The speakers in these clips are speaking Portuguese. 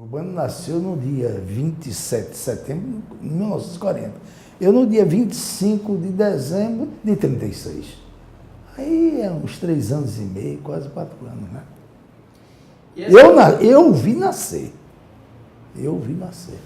Urbano nasceu no dia 27 de setembro de 1940. Eu no dia 25 de dezembro de 36. Aí é uns 3 anos e meio, quase 4 anos, né? Eu vi nascer. Eu vi nascer.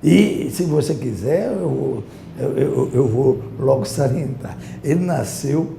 E, se você quiser, eu vou logo salientar. Ele nasceu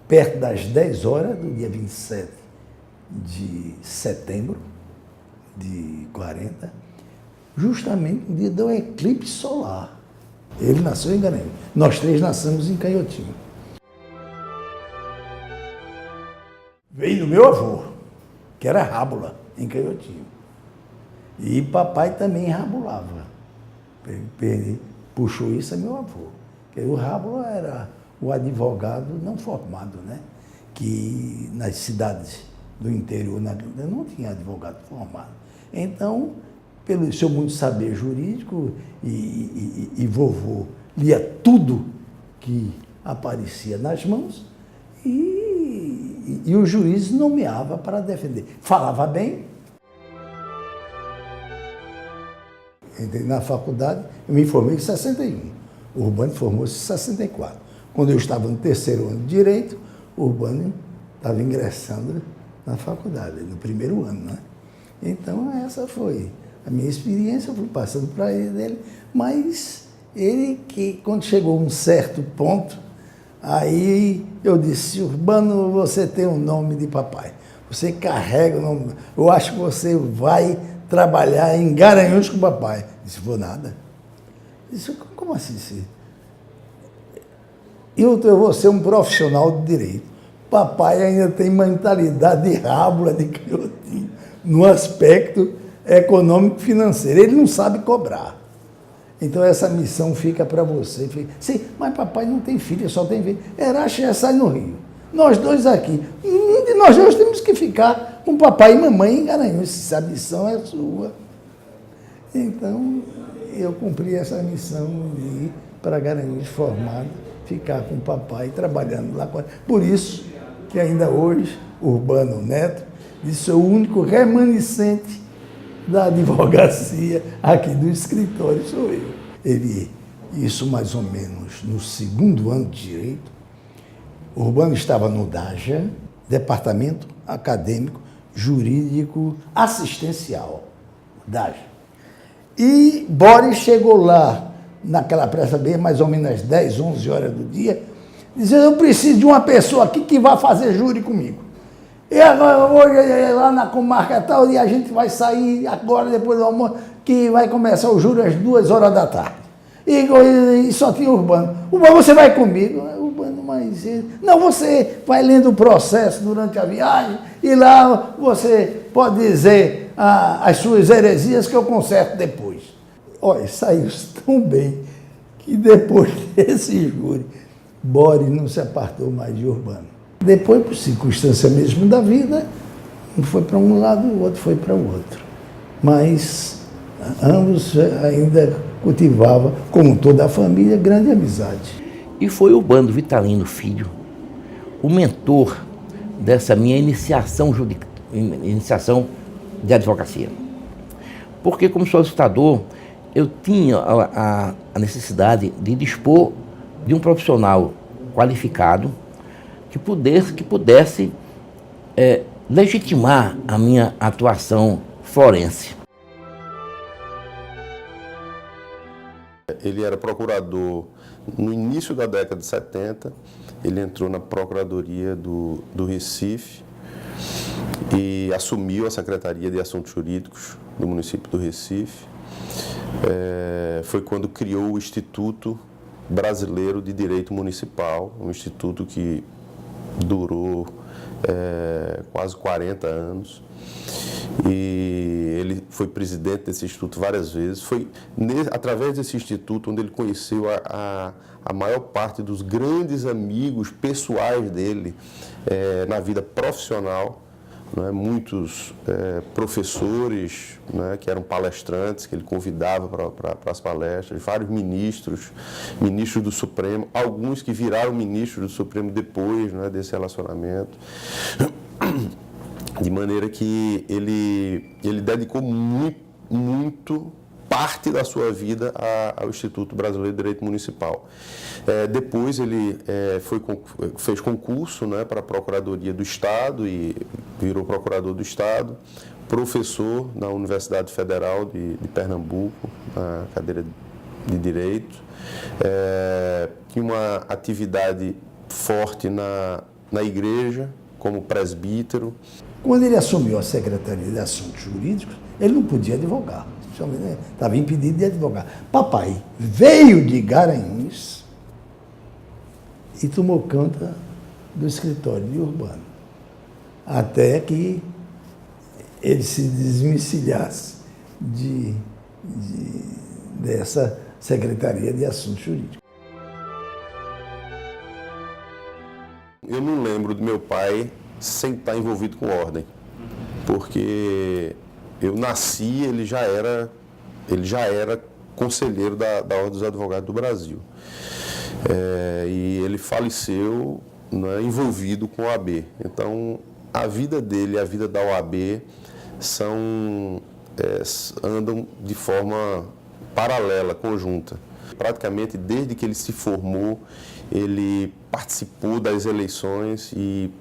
perto das 10 horas do dia 27 de setembro de 40, justamente no dia do eclipse solar. Ele nasceu em Garanhuns. Nós 3 nascemos em Canhotinho. Veio do meu avô, que era rábula, em Canhotinho. E papai também rabulava. Ele puxou isso a meu avô. Porque o rábula era o advogado não formado, né? Que nas cidades do interior não tinha advogado formado. Então, pelo seu muito saber jurídico, e vovô lia tudo que aparecia nas mãos, e o juiz nomeava para defender. Falava bem. Entrei na faculdade, eu me formei em 61. O Urbano formou-se em 64. Quando eu estava no 3º ano de Direito, o Urbano estava ingressando na faculdade, no 1º ano, né? Então, essa foi a minha experiência, eu fui passando para ele, mas ele que, quando chegou a um certo ponto, aí eu disse: Urbano, você tem o nome de papai, você carrega o nome, eu acho que você vai trabalhar em Garanhuns com o papai. Eu disse: vou nada. Eu disse: como assim? Eu vou ser um profissional de direito. Papai ainda tem mentalidade de rábula, de canhotinho, no aspecto econômico financeiro. Ele não sabe cobrar. Então essa missão fica para você. Sim, mas papai não tem filho, só tem filho. Erache já sai no Rio. Nós 2 aqui. E nós 2 temos que ficar com papai e mamãe em Garanhuns. Essa missão é sua. Então, eu cumpri essa missão de ir para Garanhuns formado, ficar com o papai, trabalhando lá. Por isso que ainda hoje, Urbano Neto, disse: o único remanescente da advocacia aqui do escritório sou eu. Isso mais ou menos no 2º ano de Direito, Urbano estava no DAJA, Departamento Acadêmico Jurídico Assistencial, DAJA. E Boris chegou lá, naquela pressa bem, mais ou menos às 10, 11 horas do dia, dizendo: eu preciso de uma pessoa aqui que vá fazer júri comigo. E agora, hoje, lá na comarca tal, e a gente vai sair agora, depois do almoço, que vai começar o júri às 2 horas da tarde. E só tinha Urbano. Urbano, você vai comigo? Urbano, mas... Não, você vai lendo o processo durante a viagem, e lá você pode dizer as suas heresias que eu conserto depois. Olha, saiu tão bem que depois desse júri, Boris não se apartou mais de Urbano. Depois, por circunstância mesmo da vida, um foi para um lado, o outro foi para o outro. Mas ambos ainda cultivavam, como toda a família, grande amizade. E foi Urbano Vitalino Filho o mentor dessa minha iniciação de advocacia. Porque, como solicitador, eu tinha a necessidade de dispor de um profissional qualificado que pudesse legitimar a minha atuação forense. Ele era procurador no início da década de 70, ele entrou na Procuradoria do Recife e assumiu a Secretaria de Assuntos Jurídicos do município do Recife. Foi quando criou o Instituto Brasileiro de Direito Municipal, um instituto que durou quase 40 anos. E ele foi presidente desse instituto várias vezes. Foi através desse instituto onde ele conheceu a maior parte dos grandes amigos pessoais dele na vida profissional, né? Muitos professores, né, que eram palestrantes, que ele convidava para as palestras, vários ministros do Supremo, alguns que viraram ministros do Supremo depois, né, desse relacionamento. De maneira que ele dedicou muito parte da sua vida ao Instituto Brasileiro de Direito Municipal. Depois ele fez concurso, né, para a Procuradoria do Estado e virou procurador do Estado, professor na Universidade Federal de Pernambuco, na cadeira de Direito, tinha uma atividade forte na igreja, como presbítero. Quando ele assumiu a Secretaria de Assuntos Jurídicos, ele não podia advogar. Estava impedido de advogar. Papai veio de Garanhuns e tomou conta do escritório de Urbano, até que ele se desvencilhasse dessa Secretaria de Assuntos Jurídicos. Eu não lembro do meu pai sem estar envolvido com ordem, porque eu nasci, ele já era conselheiro da Ordem dos Advogados do Brasil. E ele faleceu, né, envolvido com a OAB. Então, a vida dele e a vida da OAB andam de forma paralela, conjunta. Praticamente, desde que ele se formou, ele participou das eleições e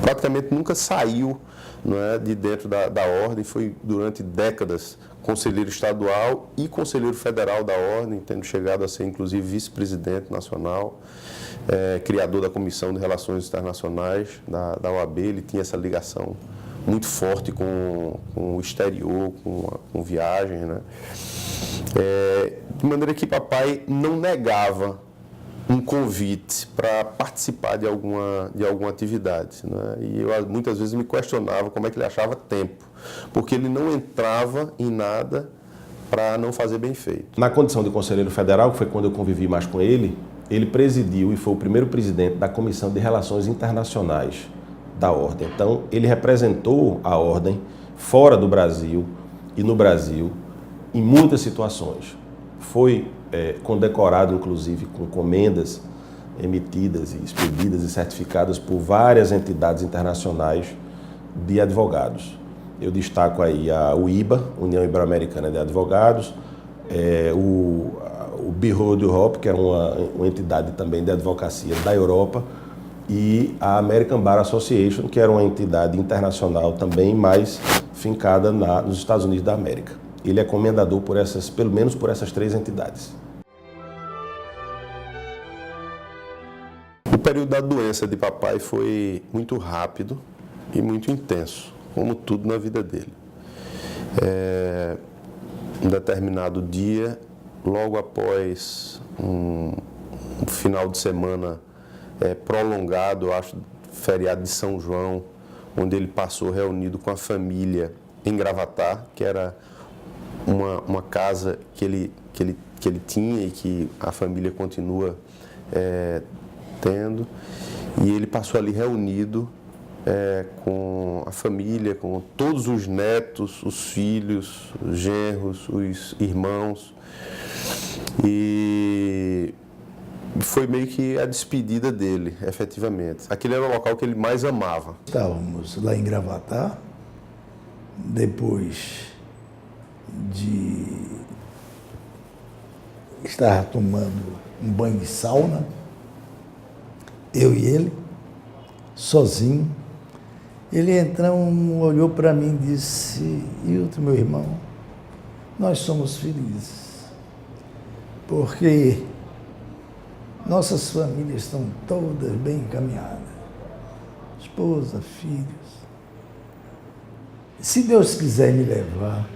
praticamente nunca saiu, não é, de dentro da ordem. Foi durante décadas conselheiro estadual e conselheiro federal da ordem, tendo chegado a ser inclusive vice-presidente nacional, criador da Comissão de Relações Internacionais da OAB. Ele tinha essa ligação muito forte com o exterior, com viagens, né? De maneira que papai não negava um convite para participar de alguma atividade, né? E eu muitas vezes me questionava como é que ele achava tempo, porque ele não entrava em nada para não fazer bem feito. Na condição de conselheiro federal, que foi quando eu convivi mais com ele, ele presidiu e foi o primeiro presidente da Comissão de Relações Internacionais da Ordem. Então, ele representou a Ordem fora do Brasil e no Brasil em muitas situações. Foi condecorado, inclusive, com comendas emitidas e expedidas e certificadas por várias entidades internacionais de advogados. Eu destaco aí a UIBA, União Ibero-Americana de Advogados, o Bureau d'Europe, que é uma entidade também de advocacia da Europa, e a American Bar Association, que era uma entidade internacional também mais fincada nos Estados Unidos da América. Ele é comendador pelo menos por essas 3 entidades. O período da doença de papai foi muito rápido e muito intenso, como tudo na vida dele. Um determinado dia, logo após um final de semana prolongado, eu acho, feriado de São João, onde ele passou reunido com a família em Gravatar, que era uma casa que ele tinha e que a família continua tendo, e ele passou ali reunido com a família, com todos os netos, os filhos, os genros, os irmãos, e foi meio que a despedida dele, efetivamente. Aquele era o local que ele mais amava. Estávamos lá em Gravatar, depois de estar tomando um banho de sauna, eu e ele, sozinho. Ele entrou, olhou para mim e disse: Hilton, meu irmão, nós somos felizes, porque nossas famílias estão todas bem encaminhadas, esposa, filhos. Se Deus quiser me levar,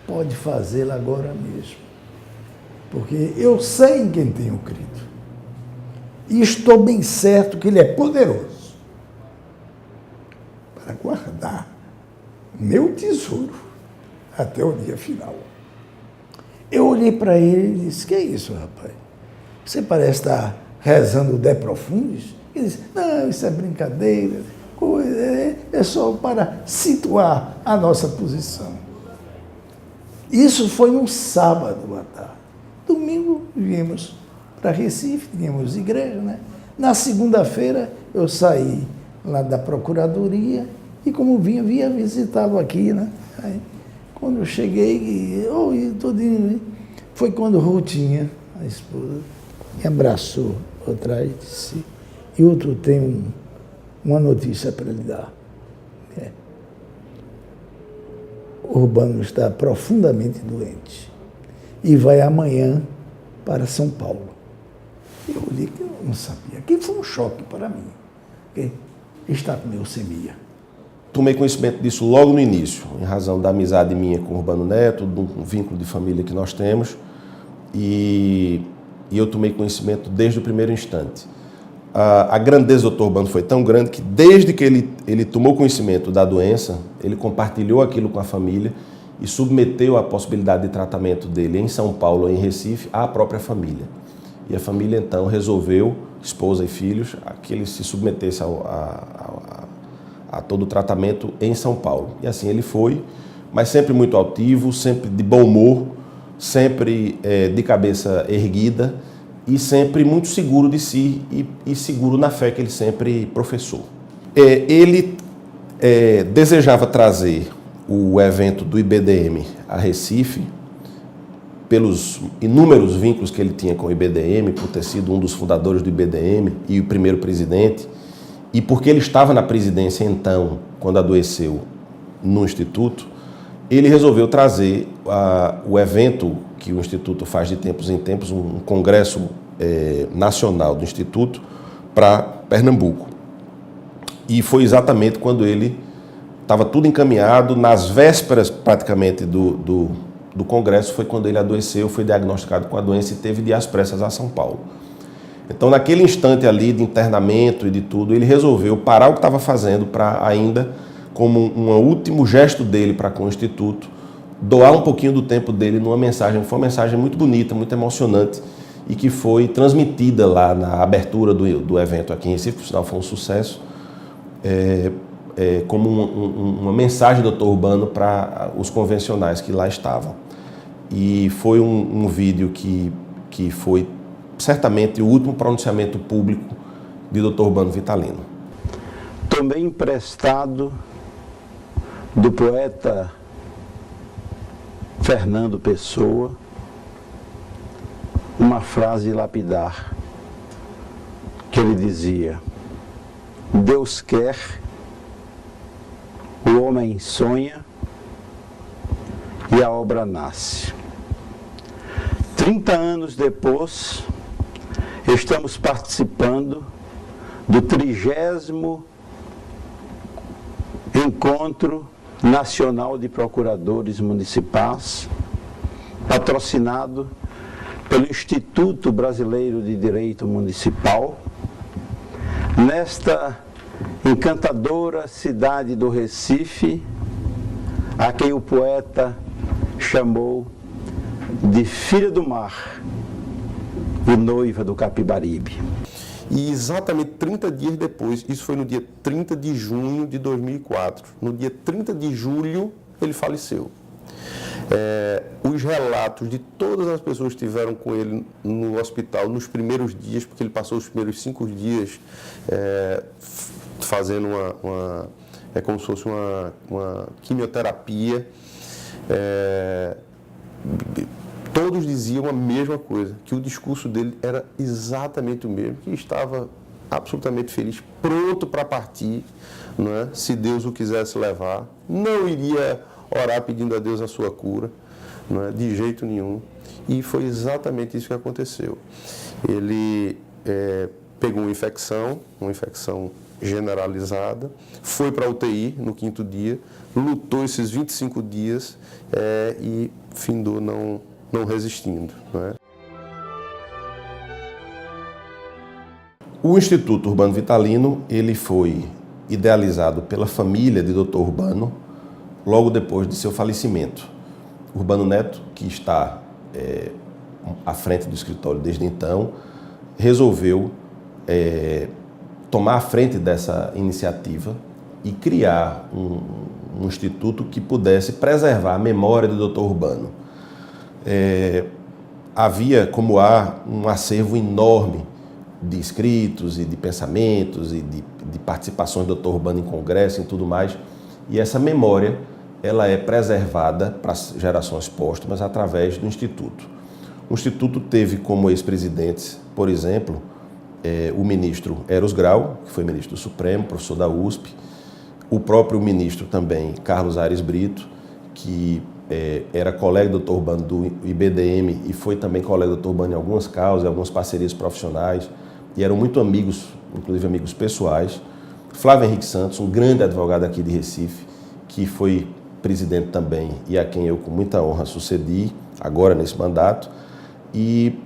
pode fazê-lo agora mesmo, porque eu sei em quem tenho crido. E estou bem certo que Ele é poderoso para guardar meu tesouro até o dia final. Eu olhei para ele e disse: que é isso, rapaz? Você parece estar rezando o De Profundis? Ele disse: não, isso é brincadeira, é só para situar a nossa posição. Isso foi um sábado à tarde. Domingo viemos para Recife, tínhamos igreja, né? Na segunda-feira eu saí lá da Procuradoria, e como via visitá-lo aqui, né? Aí, quando eu cheguei, foi quando Rutinha, a esposa, me abraçou atrás e disse, Hilton, tem uma notícia para lhe dar. Urbano está profundamente doente e vai amanhã para São Paulo. Eu olhei que eu não sabia. Aquilo foi um choque para mim. Ele está com leucemia. Tomei conhecimento disso logo no início, em razão da amizade minha com o Urbano Neto, do vínculo de família que nós temos, e eu tomei conhecimento desde o primeiro instante. A grandeza do Dr. Urbano foi tão grande que desde que ele tomou conhecimento da doença, ele compartilhou aquilo com a família e submeteu a possibilidade de tratamento dele em São Paulo ou em Recife à própria família. E a família então resolveu, esposa e filhos, que ele se submetesse a todo o tratamento em São Paulo. E assim ele foi, mas sempre muito altivo, sempre de bom humor, sempre de cabeça erguida, e sempre muito seguro de si e seguro na fé que ele sempre professou. Ele desejava trazer o evento do IBDM a Recife, pelos inúmeros vínculos que ele tinha com o IBDM, por ter sido um dos fundadores do IBDM e o primeiro presidente, e porque ele estava na presidência então, quando adoeceu no Instituto, ele resolveu trazer o evento que o Instituto faz de tempos em tempos, um congresso nacional do Instituto, para Pernambuco. E foi exatamente quando ele estava tudo encaminhado, nas vésperas praticamente do congresso, foi quando ele adoeceu, foi diagnosticado com a doença e teve de ir às pressas a São Paulo. Então, naquele instante ali de internamento e de tudo, ele resolveu parar o que estava fazendo para ainda, como um último gesto dele para com o Instituto, doar um pouquinho do tempo dele numa mensagem. Foi uma mensagem muito bonita, muito emocionante e que foi transmitida lá na abertura do evento aqui em Recife, por sinal foi um sucesso, como uma mensagem do Dr. Urbano para os convencionais que lá estavam. E foi um vídeo que foi certamente o último pronunciamento público de Dr. Urbano Vitalino. Tomei emprestado do poeta Fernando Pessoa uma frase lapidar que ele dizia: Deus quer, o homem sonha e a obra nasce. 30 anos depois, estamos participando do 30º Encontro Nacional de Procuradores Municipais, patrocinado pelo Instituto Brasileiro de Direito Municipal, nesta encantadora cidade do Recife, a quem o poeta chamou de Filha do Mar e Noiva do Capibaribe. E exatamente 30 dias depois, isso foi no dia 30 de junho de 2004, no dia 30 de julho ele faleceu. Os relatos de todas as pessoas que estiveram com ele no hospital nos primeiros dias, porque ele passou os primeiros 5 dias fazendo como se fosse uma quimioterapia, todos diziam a mesma coisa, que o discurso dele era exatamente o mesmo, que estava absolutamente feliz, pronto para partir, não é? Se Deus o quisesse levar, não iria orar pedindo a Deus a sua cura, não é? De jeito nenhum. E foi exatamente isso que aconteceu. Ele pegou uma infecção generalizada, foi para a UTI no 5º dia, lutou esses 25 dias e findou não resistindo. Não é? O Instituto Urbano Vitalino ele foi idealizado pela família de Dr. Urbano logo depois de seu falecimento. Urbano Neto, que está à frente do escritório desde então, resolveu tomar a frente dessa iniciativa e criar um instituto que pudesse preservar a memória do Dr. Urbano. Havia, como há, um acervo enorme de escritos e de pensamentos e de participações do Dr. Urbano em congresso e tudo mais. E essa memória, ela é preservada para as gerações póstumas através do Instituto. O Instituto teve como ex-presidentes, por exemplo, o ministro Eros Grau, que foi ministro do Supremo, professor da USP, o próprio ministro também, Carlos Aires Brito, que era colega do Dr. Urbano do IBDM e foi também colega do Dr. Urbano em algumas causas, em algumas parcerias profissionais, e eram muito amigos, inclusive amigos pessoais. Flávio Henrique Santos, um grande advogado aqui de Recife, que foi presidente também e a quem eu com muita honra sucedi agora nesse mandato. E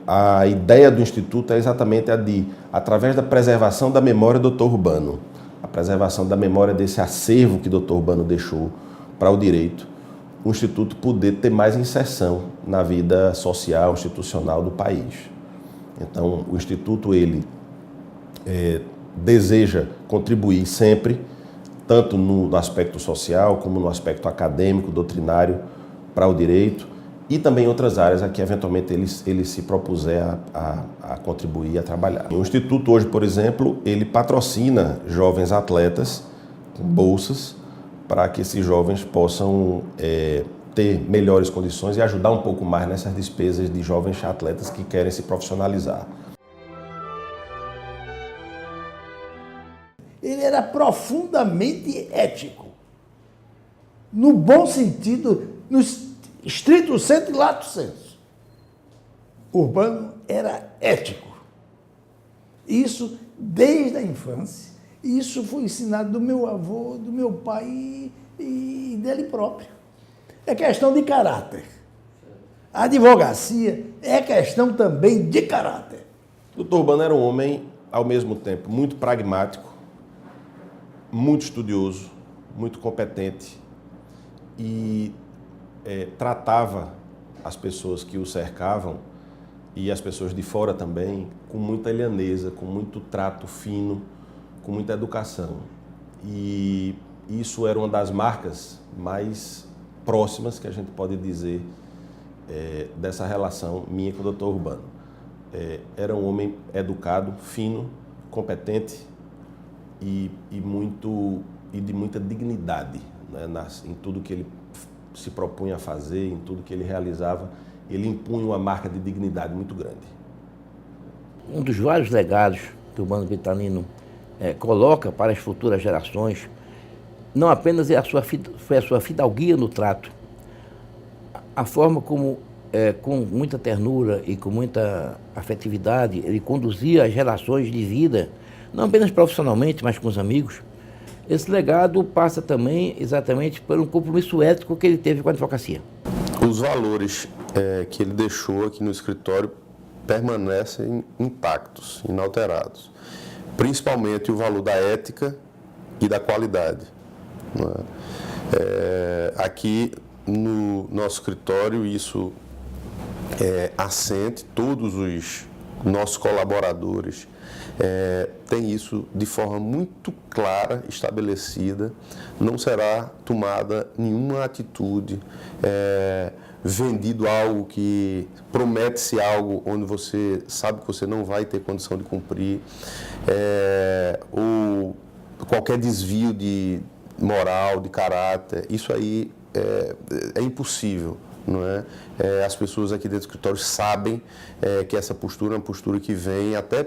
a ideia do Instituto é exatamente a de, através da preservação da memória do Dr. Urbano, a preservação da memória desse acervo que o Dr. Urbano deixou para o direito, o Instituto poder ter mais inserção na vida social, institucional do país. Então, o Instituto, ele deseja contribuir sempre, tanto no aspecto social, como no aspecto acadêmico, doutrinário, para o direito, e também em outras áreas a que, eventualmente, ele se propuser a contribuir, a trabalhar. O Instituto, hoje, por exemplo, ele patrocina jovens atletas com bolsas para que esses jovens possam ter melhores condições e ajudar um pouco mais nessas despesas de jovens atletas que querem se profissionalizar. Ele era profundamente ético, no bom sentido, no estrito senso e lato sensu. Urbano era ético. Isso desde a infância. Isso foi ensinado do meu avô, do meu pai e dele próprio. É questão de caráter. A advocacia é questão também de caráter. O Dr. Urbano era um homem, ao mesmo tempo, muito pragmático, muito estudioso, muito competente e tratava as pessoas que o cercavam e as pessoas de fora também com muita lhaneza, com muito trato fino, com muita educação. E isso era uma das marcas mais próximas que a gente pode dizer dessa relação minha com o Dr. Urbano. Era um homem educado, fino, competente e de muita dignidade, né, em tudo que ele se propunha a fazer, em tudo que ele realizava, ele impunha uma marca de dignidade muito grande. Um dos vários legados que o Urbano Vitalino coloca para as futuras gerações, não apenas foi a sua fidalguia no trato, a forma como, com muita ternura e com muita afetividade, ele conduzia as relações de vida, não apenas profissionalmente, mas com os amigos. Esse legado passa também exatamente por um compromisso ético que ele teve com a advocacia. Os valores que ele deixou aqui no escritório permanecem intactos, inalterados. Principalmente o valor da ética e da qualidade. Não é? Aqui no nosso escritório isso é assente, todos os nossos colaboradores têm isso de forma muito clara, estabelecida. Não será tomada nenhuma atitude, vendido algo que promete-se algo onde você sabe que você não vai ter condição de cumprir, ou qualquer desvio de moral, de caráter. Isso aí é impossível. Não é? As pessoas aqui dentro do escritório sabem que essa postura é uma postura que vem até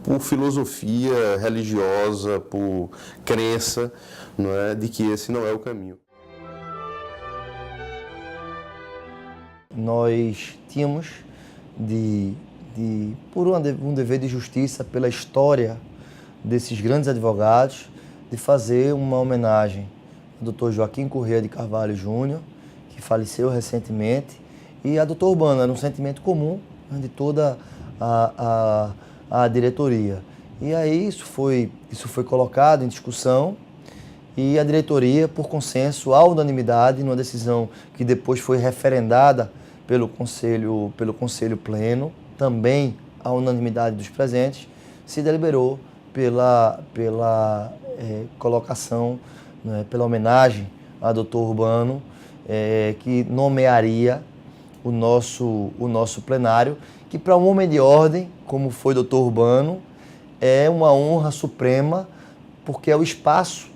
por filosofia religiosa, por crença, não é? De que esse não é o caminho. Nós tínhamos, por um dever de justiça, pela história desses grandes advogados, de fazer uma homenagem ao Dr. Joaquim Corrêa de Carvalho Júnior, que faleceu recentemente, e a Dr. Urbano. Era um sentimento comum de toda a diretoria. E aí isso foi colocado em discussão e a diretoria, por consenso, à unanimidade, numa decisão que depois foi referendada pelo Conselho Pleno, também à unanimidade dos presentes, se deliberou pela colocação, né, pela homenagem a Dr. Urbano, que nomearia o nosso plenário, que para um homem de ordem, como foi Dr. Urbano, é uma honra suprema, porque é o espaço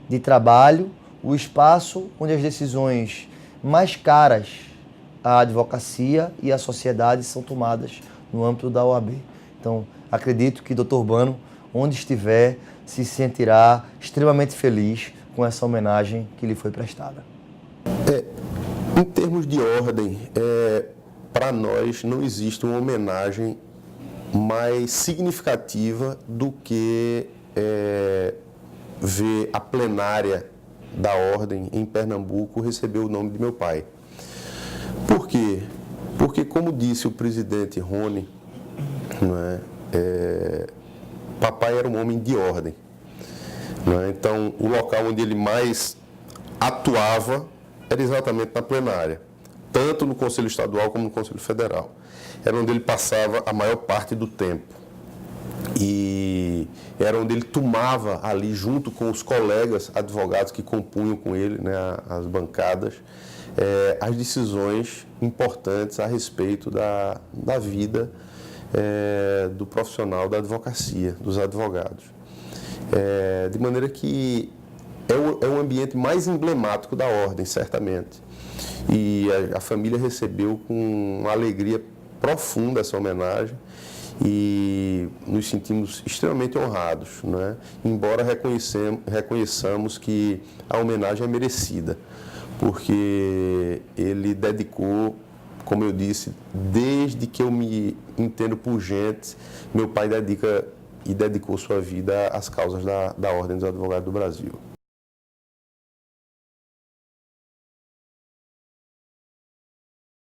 de trabalho, o espaço onde as decisões mais caras à advocacia e à sociedade são tomadas no âmbito da OAB. Então, acredito que Dr. Urbano, onde estiver, se sentirá extremamente feliz com essa homenagem que lhe foi prestada. Em termos de ordem, para nós não existe uma homenagem mais significativa do que ver a plenária da ordem em Pernambuco receber o nome de meu pai. Por quê? Porque, como disse o presidente Rony, não é, papai era um homem de ordem. Não é? Então, o local onde ele mais atuava era exatamente na plenária, tanto no Conselho Estadual como no Conselho Federal. Era onde ele passava a maior parte do tempo. E era onde ele tomava ali, junto com os colegas advogados que compunham com ele, né, as bancadas, as decisões importantes a respeito da vida do profissional da advocacia, dos advogados. De maneira que é o ambiente mais emblemático da ordem, certamente. E a família recebeu com uma alegria profunda essa homenagem e nos sentimos extremamente honrados, né? Embora reconheçamos que a homenagem é merecida, porque ele dedicou, como eu disse, desde que eu me entendo por gente, meu pai dedicou sua vida às causas da Ordem dos Advogados do Brasil.